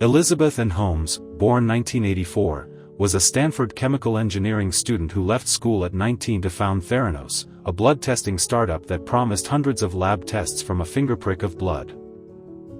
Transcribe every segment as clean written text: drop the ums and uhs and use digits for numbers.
Elizabeth Anne Holmes, born 1984, was a Stanford chemical engineering student who left school at 19 to found Theranos, a blood testing startup that promised hundreds of lab tests from a finger prick of blood.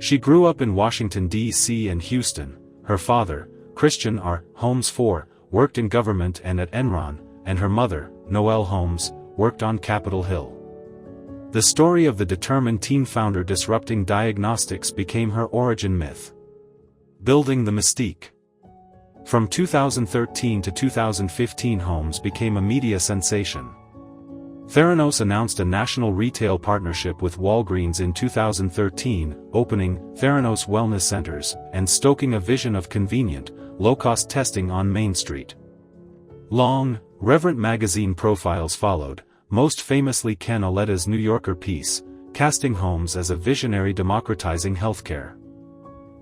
She grew up in Washington, D.C. and Houston. Her father, Christian R. Holmes IV, worked in government and at Enron, and her mother, Noel Holmes, worked on Capitol Hill. The story of the determined teen founder disrupting diagnostics became her origin myth. Building the mystique. From 2013 to 2015, Holmes became a media sensation. Theranos announced a national retail partnership with Walgreens in 2013, opening Theranos Wellness Centers and stoking a vision of convenient, low-cost testing on Main Street. Long, reverent magazine profiles followed, most famously Ken Auletta's New Yorker piece, casting Holmes as a visionary democratizing healthcare.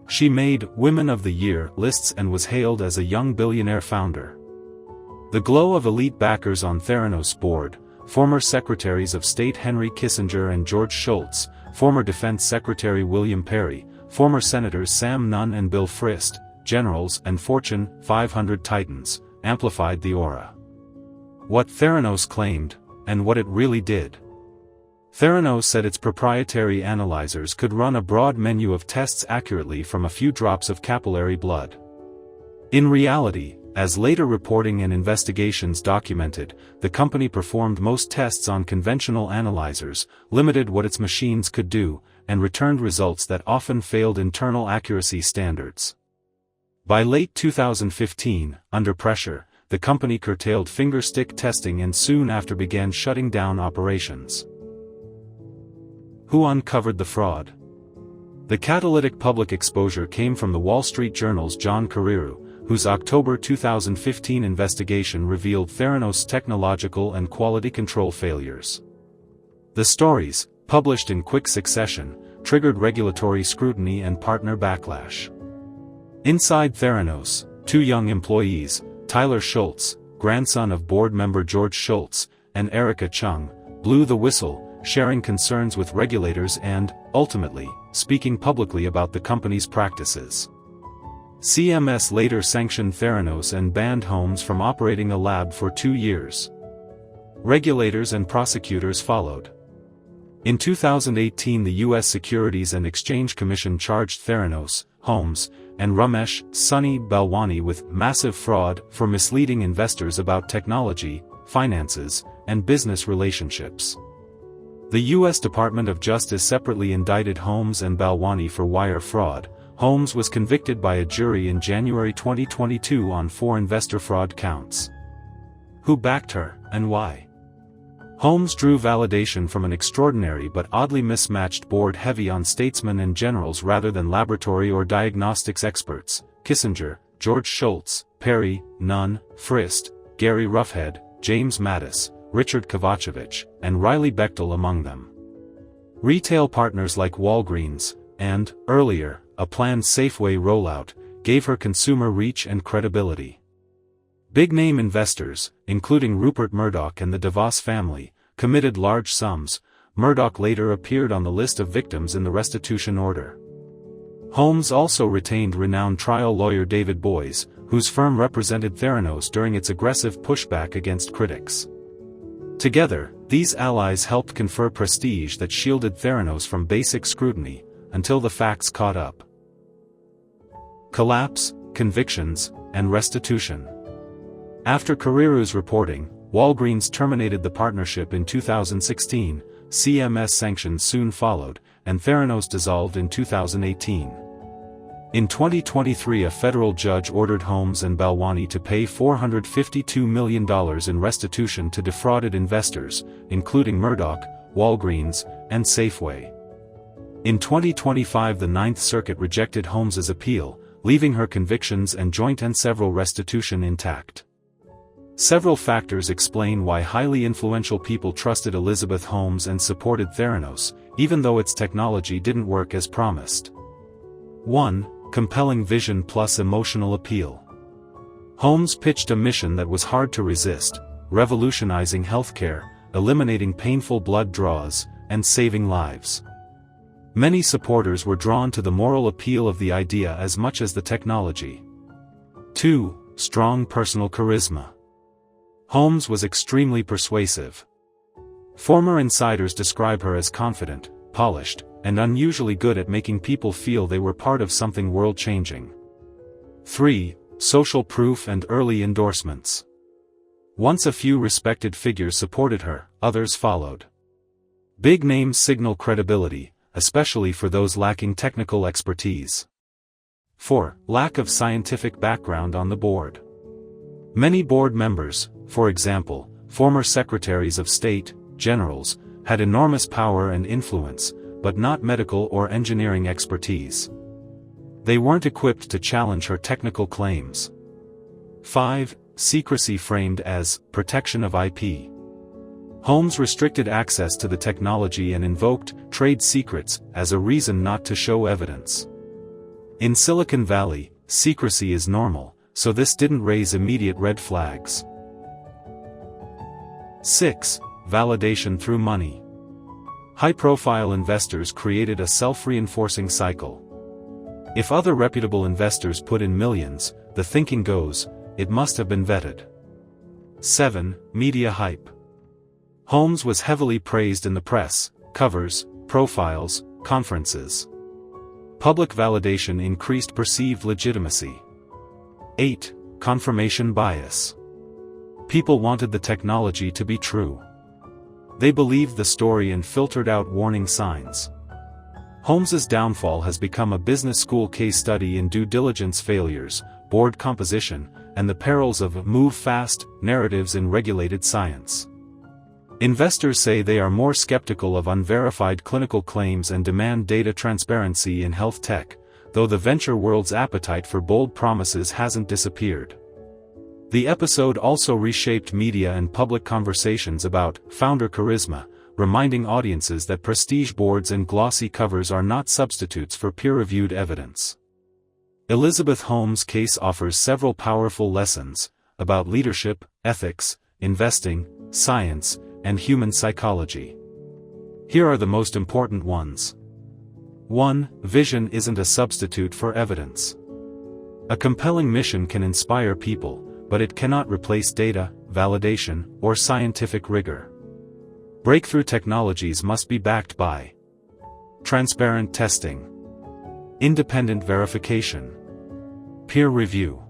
She made Women of the Year lists and was hailed as a young billionaire founder. The glow of elite backers on Theranos' board, former Secretaries of State Henry Kissinger and George Shultz, former Defense Secretary William Perry, former Senators Sam Nunn and Bill Frist, generals and Fortune 500 titans, amplified the aura. What Theranos claimed, and what it really did. Theranos said its proprietary analyzers could run a broad menu of tests accurately from a few drops of capillary blood. In reality, as later reporting and investigations documented, the company performed most tests on conventional analyzers, limited what its machines could do, and returned results that often failed internal accuracy standards. By late 2015, under pressure, the company curtailed fingerstick testing and soon after began shutting down operations. Who uncovered the fraud? The catalytic public exposure came from the Wall Street Journal's John Carreyrou, whose October 2015 investigation revealed Theranos' technological and quality control failures. The stories, published in quick succession, triggered regulatory scrutiny and partner backlash. Inside Theranos, two young employees, Tyler Schultz, grandson of board member George Schultz, and Erica Chung, blew the whistle, sharing concerns with regulators and, ultimately, speaking publicly about the company's practices. CMS later sanctioned Theranos and banned Holmes from operating a lab for 2 years. Regulators and prosecutors followed. In 2018, the U.S. Securities and Exchange Commission charged Theranos, Holmes, and Ramesh Sunny Balwani with massive fraud for misleading investors about technology, finances, and business relationships. The U.S. Department of Justice separately indicted Holmes and Balwani for wire fraud. Holmes was convicted by a jury in January 2022 on 4 investor fraud counts. Who backed her, and why? Holmes drew validation from an extraordinary but oddly mismatched board heavy on statesmen and generals rather than laboratory or diagnostics experts: Kissinger, George Shultz, Perry, Nunn, Frist, Gary Roughhead, James Mattis, Richard Kovacevic, and Riley Bechtel among them. Retail partners like Walgreens, and, earlier, a planned Safeway rollout, gave her consumer reach and credibility. Big-name investors, including Rupert Murdoch and the DeVos family, committed large sums. Murdoch later appeared on the list of victims in the restitution order. Holmes also retained renowned trial lawyer David Boies, whose firm represented Theranos during its aggressive pushback against critics. Together, these allies helped confer prestige that shielded Theranos from basic scrutiny, until the facts caught up. Collapse, convictions, and restitution. After Carreyrou's reporting, Walgreens terminated the partnership in 2016, CMS sanctions soon followed, and Theranos dissolved in 2018. In 2023, a federal judge ordered Holmes and Balwani to pay $452 million in restitution to defrauded investors, including Murdoch, Walgreens, and Safeway. In 2025, the Ninth Circuit rejected Holmes's appeal, leaving her convictions and joint and several restitution intact. Several factors explain why highly influential people trusted Elizabeth Holmes and supported Theranos, even though its technology didn't work as promised. 1. Compelling vision plus emotional appeal. Holmes pitched a mission that was hard to resist: revolutionizing healthcare, eliminating painful blood draws, and saving lives. Many supporters were drawn to the moral appeal of the idea as much as the technology. 2. Strong personal charisma. Holmes was extremely persuasive. Former insiders describe her as confident, polished, and unusually good at making people feel they were part of something world-changing. 3. Social proof and early endorsements. Once a few respected figures supported her, others followed. Big names signal credibility, especially for those lacking technical expertise. 4. Lack of scientific background on the board. Many board members, for example, former secretaries of state, generals, had enormous power and influence, but not medical or engineering expertise. They weren't equipped to challenge her technical claims. 5. Secrecy framed as protection of IP. Holmes restricted access to the technology and invoked trade secrets as a reason not to show evidence. In Silicon Valley, secrecy is normal, so this didn't raise immediate red flags. 6. Validation through money. High-profile investors created a self-reinforcing cycle. If other reputable investors put in millions, the thinking goes, it must have been vetted. 7. Media hype. Holmes was heavily praised in the press, covers, profiles, conferences. Public validation increased perceived legitimacy. 8. Confirmation bias. People wanted the technology to be true. They believed the story and filtered out warning signs. Holmes's downfall has become a business school case study in due diligence failures, board composition, and the perils of move-fast narratives in regulated science. Investors say they are more skeptical of unverified clinical claims and demand data transparency in health tech, though the venture world's appetite for bold promises hasn't disappeared. The episode also reshaped media and public conversations about founder charisma, reminding audiences that prestige boards and glossy covers are not substitutes for peer-reviewed evidence. Elizabeth Holmes' case offers several powerful lessons about leadership, ethics, investing, science, and human psychology. Here are the most important ones. 1. Vision isn't a substitute for evidence. A compelling mission can inspire people, but it cannot replace data, validation, or scientific rigor. Breakthrough technologies must be backed by transparent testing, independent verification, peer review.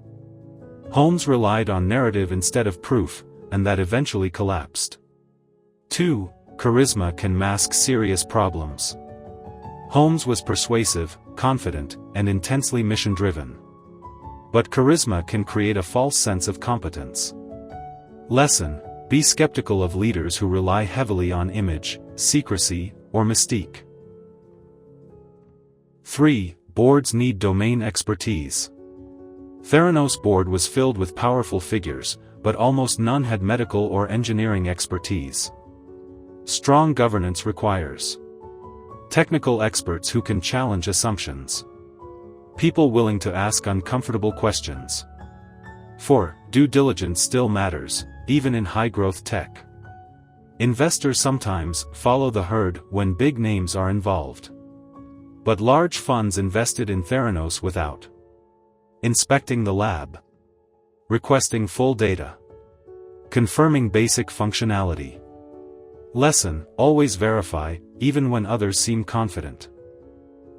Holmes relied on narrative instead of proof, and that eventually collapsed. 2. Charisma can mask serious problems. Holmes was persuasive, confident, and intensely mission-driven. But charisma can create a false sense of competence. Lesson: be skeptical of leaders who rely heavily on image, secrecy, or mystique. 3. Boards need domain expertise. Theranos' board was filled with powerful figures, but almost none had medical or engineering expertise. Strong governance requires technical experts who can challenge assumptions. People willing to ask uncomfortable questions. 4. Due diligence still matters, even in high-growth tech. Investors sometimes follow the herd when big names are involved. But large funds invested in Theranos without inspecting the lab, requesting full data, confirming basic functionality. Lesson: always verify, even when others seem confident.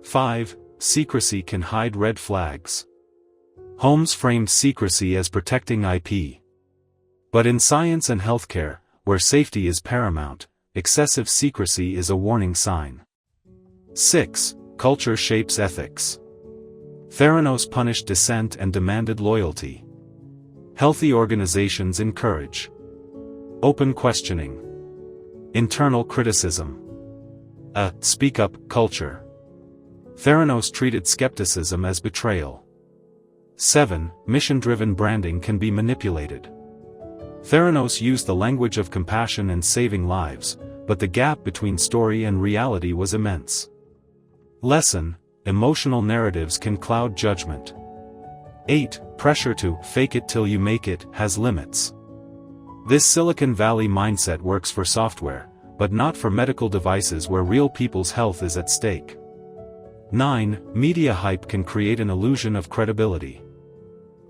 5. Secrecy can hide red flags. Holmes framed secrecy as protecting IP. But in science and healthcare, where safety is paramount, excessive secrecy is a warning sign. 6. Culture shapes ethics. Theranos punished dissent and demanded loyalty. Healthy organizations encourage open questioning, internal criticism, a speak-up culture. Theranos treated skepticism as betrayal. 7. Mission-driven branding can be manipulated. Theranos used the language of compassion and saving lives, but the gap between story and reality was immense. Lesson: emotional narratives can cloud judgment. 8. Pressure to fake it till you make it has limits. This Silicon Valley mindset works for software, but not for medical devices where real people's health is at stake. 9. Media hype can create an illusion of credibility.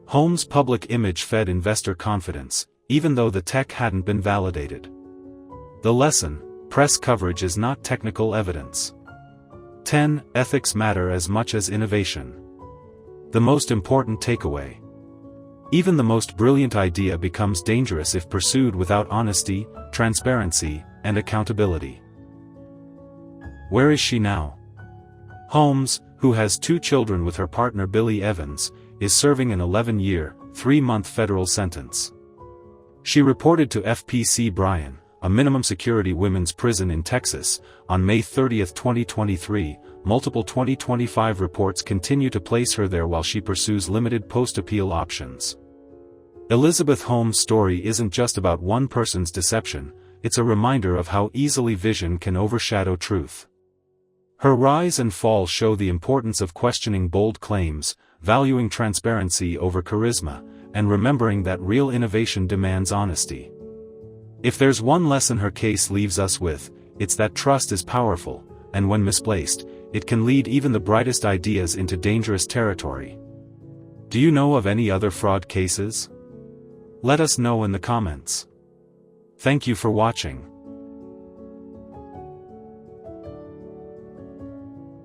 Holmes' public image fed investor confidence, even though the tech hadn't been validated. The lesson: press coverage is not technical evidence. 10. Ethics matter as much as innovation. The most important takeaway: even the most brilliant idea becomes dangerous if pursued without honesty, transparency, and accountability. Where is she now? Holmes, who has 2 children with her partner Billy Evans, is serving an 11-year, 3-month federal sentence. She reported to FPC Bryan, a minimum security women's prison in Texas, on May 30, 2023. Multiple 2025 reports continue to place her there while she pursues limited post-appeal options. Elizabeth Holmes' story isn't just about one person's deception, it's a reminder of how easily vision can overshadow truth. Her rise and fall show the importance of questioning bold claims, valuing transparency over charisma, and remembering that real innovation demands honesty. If there's one lesson her case leaves us with, it's that trust is powerful, and when misplaced, it can lead even the brightest ideas into dangerous territory. Do you know of any other fraud cases? Let us know in the comments. Thank you for watching.